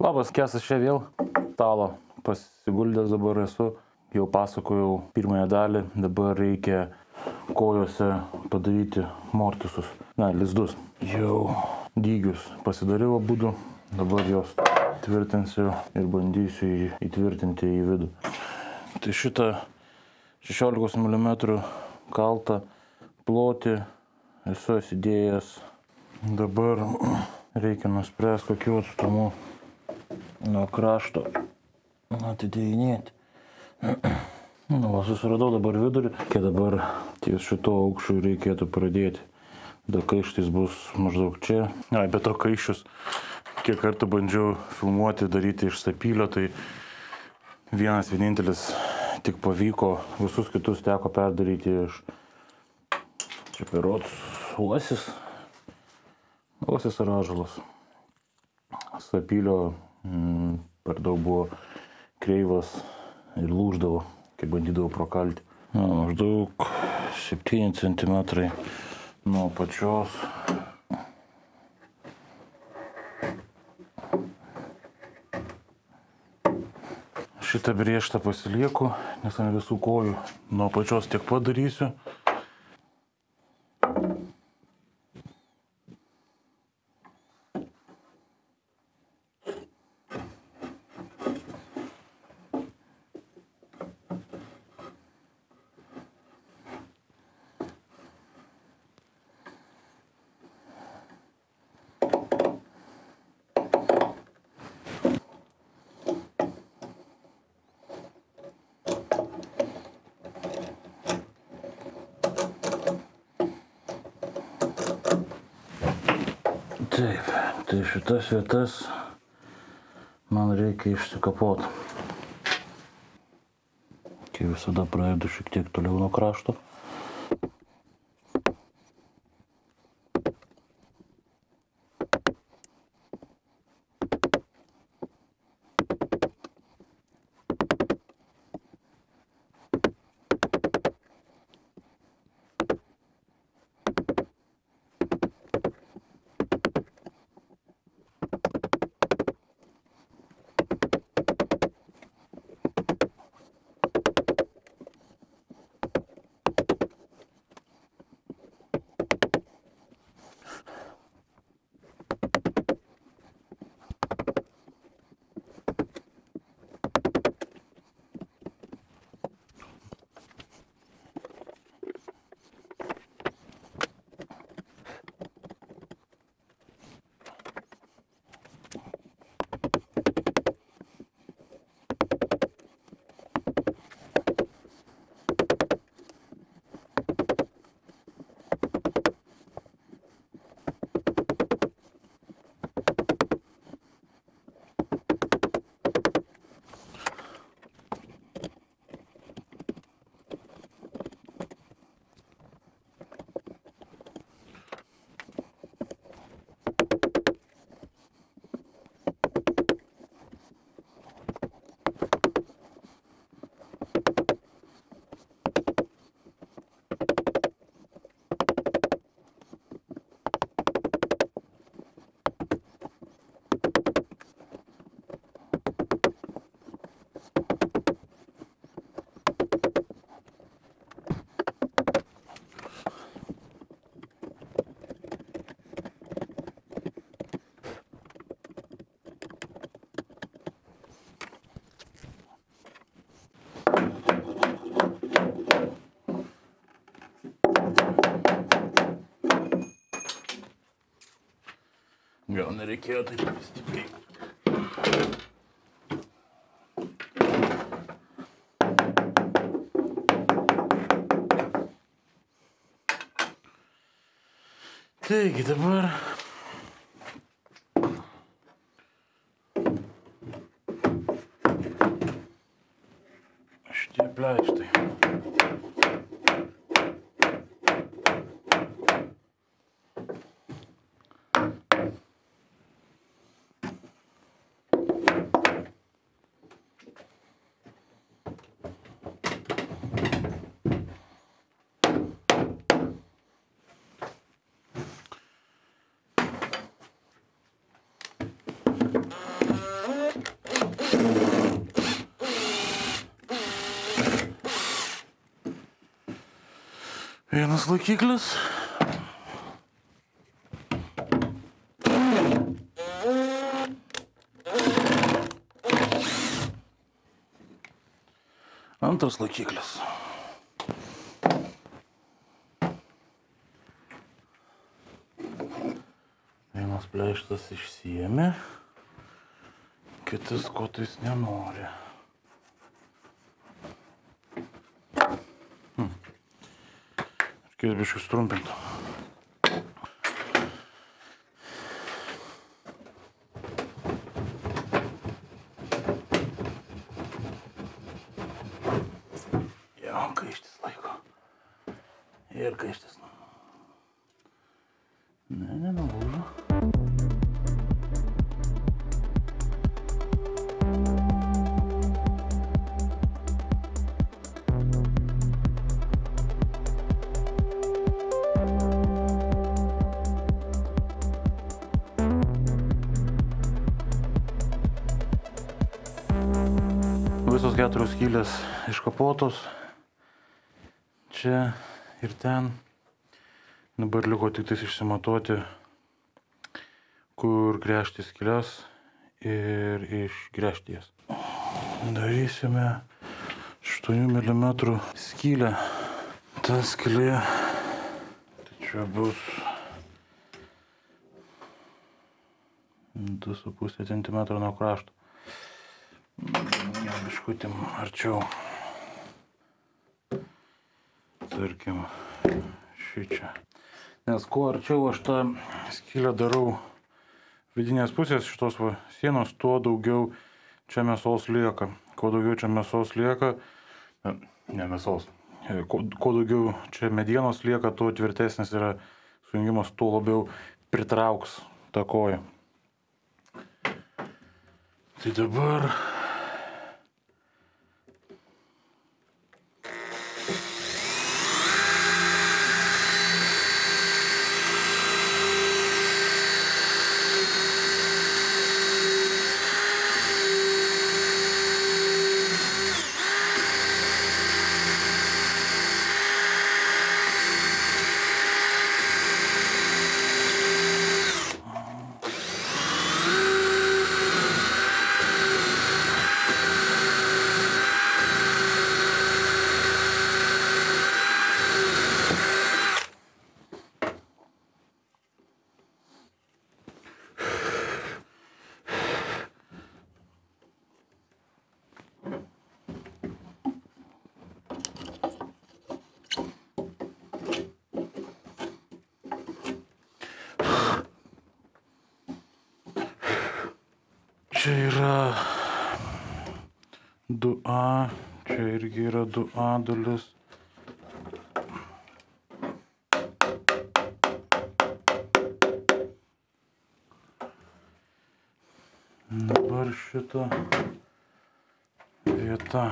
Labas, Kesas čia vėl. Stalo pasiguldęs dabar esu. Jau pasakojau pirmąją dalį. Dabar reikia kojose padaryti mortisus. Lizdus. Jau dygius pasidariau abudu. Dabar jos tvirtinsiu ir bandysiu įtvirtinti į vidų. Tai šitą 16 mm kaltą plotį esu įsidėjęs. Dabar reikia nuspręsti, kokiu atstumu nuo krašto atidėjinėti. Susiradau dabar vidurį, kai dabar ties šito aukščių reikėtų pradėti. Tada kaištis bus maždaug čia. Bet to kaiščius, kiek kartų bandžiau filmuoti, daryti iš sapylio, tai vienintelis tik pavyko, visus kitus teko perdaryti iš čia berods uosis ar ąžuolas. Sapylio per daug buvo kreivas ir lūždavo, kai bandydavau prakalti. Maždaug 7 cm nuo pačios. Šitą brėžtą pasilieku, nes ant visų kojų nuo pačios tiek padarysiu. Taip, tai šitas vietas man reikia išsikapoti. Kai visada pradedu šiek tiek toliau nuo krašto. Gal nereikėjo taip stipriai. Taigi dabar šitie pleištai. Vienas laikiklis. Antras laikiklis. Vienas pleištas išsiėmė, kitas kotais nenori. Reikės biškai strumpinti. Jo, kaištis laiko. Ir kaištis. Ne, nenulūžo. Visos 4 skylės iškapotos. Čia ir ten. Dabar liko tik tais išsimatuoti, kur gręžti skylės ir išgręžti jas. Darysime 8 mm skylę. Ta skylė, tai čia bus 2,5 cm nuo krašto. Biškutim arčiau. Tarkim, šičia. Nes kuo arčiau aš tą skylę darau vidinės pusės šitos sienos, tuo daugiau čia mėsos lieka. Kuo daugiau čia mėsos lieka, ne mėsos, kuo daugiau čia medienos lieka, tuo tvirtesnis yra sujungimas, tuo labiau pritrauks tą koją. Tai dabar čia yra 2A, čia irgi yra 2A dalis. Dabar šita vieta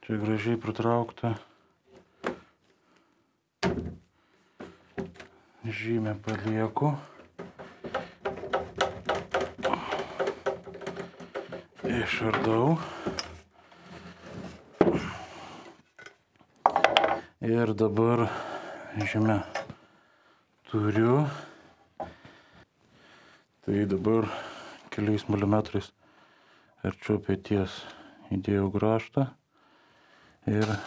čia gražiai pritraukta. Žymę palieku. Išardau. Ir dabar žymę turiu. Tai dabar keliais milimetrais arčiau peties įdėjau grąžtą ir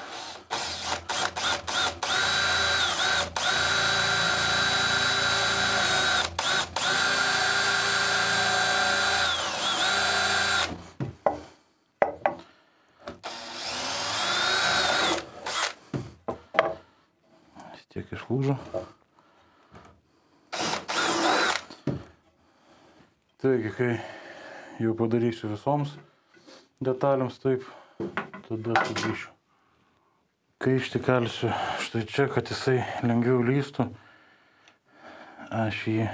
tiek išlūžo. Taigi, kai jau padarysiu visoms detalėms taip, tada sugrįšiu. Kaištį kalsiu štai čia, kad jisai lengviau lįstų. Aš jį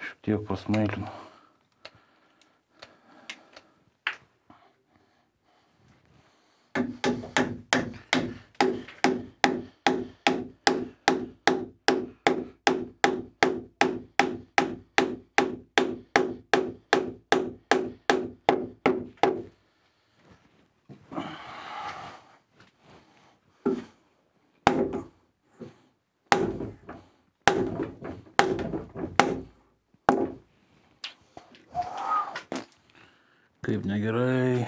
šiek tiek pasmailinu. Kaip negerai.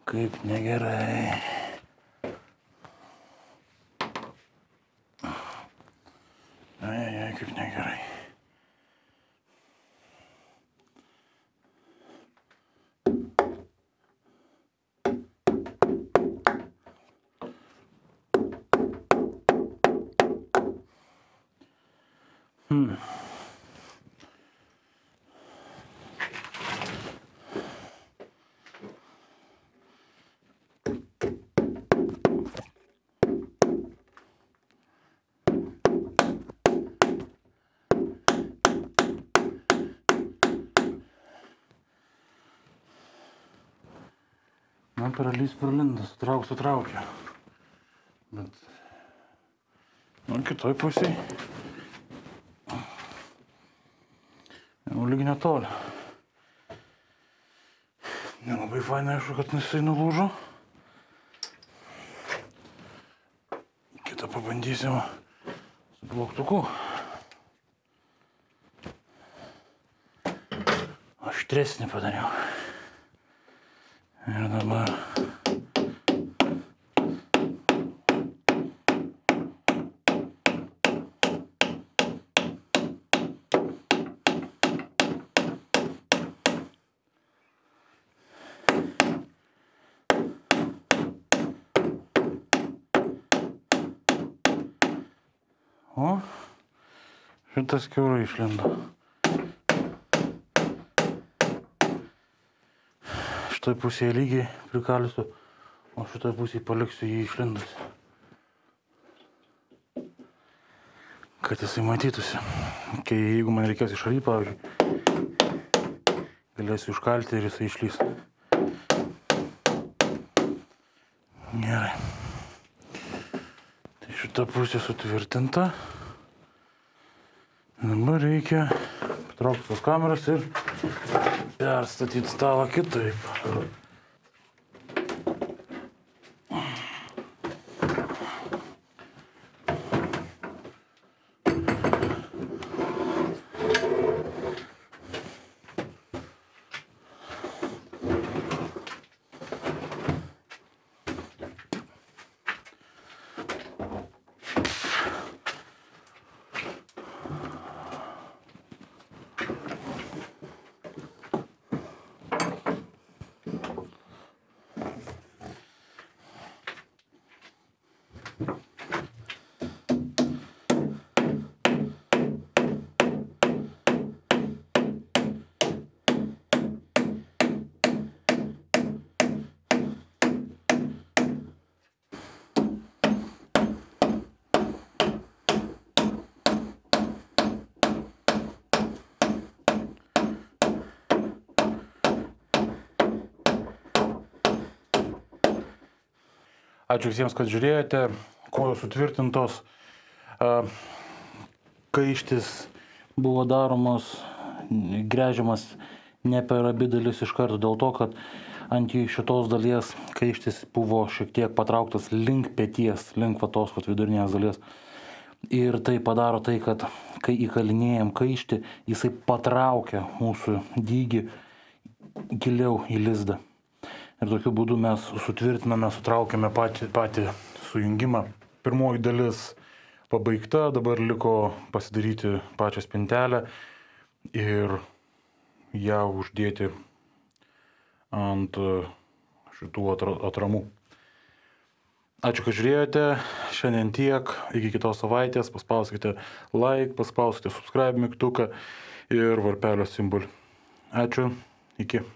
Kaip negerai. Ai, kaip negerai. Man peralys perlindas, sutraukia. Bet... kitoj pusėj. Jau lyg netoli. Nelabai fainai aišku, kad jisai nulūžo. Kitą pabandysim su plaktuku. Aštresnį padariau. Ir dabar o šitas kiaurai išlindo. Šitoj pusėje lygiai prikalsiu, o šitoj pusėje paliksiu jį išlindus. Kad jisai matytųsi. Jeigu man reikės išaryti, pavyzdžiui, galėsiu užkalti ir jisai išlys. Gerai. Tai šita pusė sutvirtinta. Dabar reikia patraukti tos kameras ir perstatyti stalą kitaip. Ačiū visiems, kad žiūrėjote. Kojos sutvirtintos. Kaištis buvo daromos, gręžiamas ne per abi dalis iš karto, dėl to, kad ant šitos dalies kaištis buvo šiek tiek patrauktas link peties, link tos vidurinės dalies. Ir tai padaro tai, kad kai įkalinėjam kaištį, jisai patraukia mūsų dygį giliau į lizdą. Ir tokiu būdu mes sutvirtiname, sutraukiame patį sujungimą. Pirmoji dalis pabaigta, dabar liko pasidaryti pačią spintelę ir ją uždėti ant šitų atramų. Ačiū, kad žiūrėjote. Šiandien tiek. Iki kitos savaitės. Paspauskite like, paspauskite subscribe mygtuką ir varpelio simbolį. Ačiū. Iki.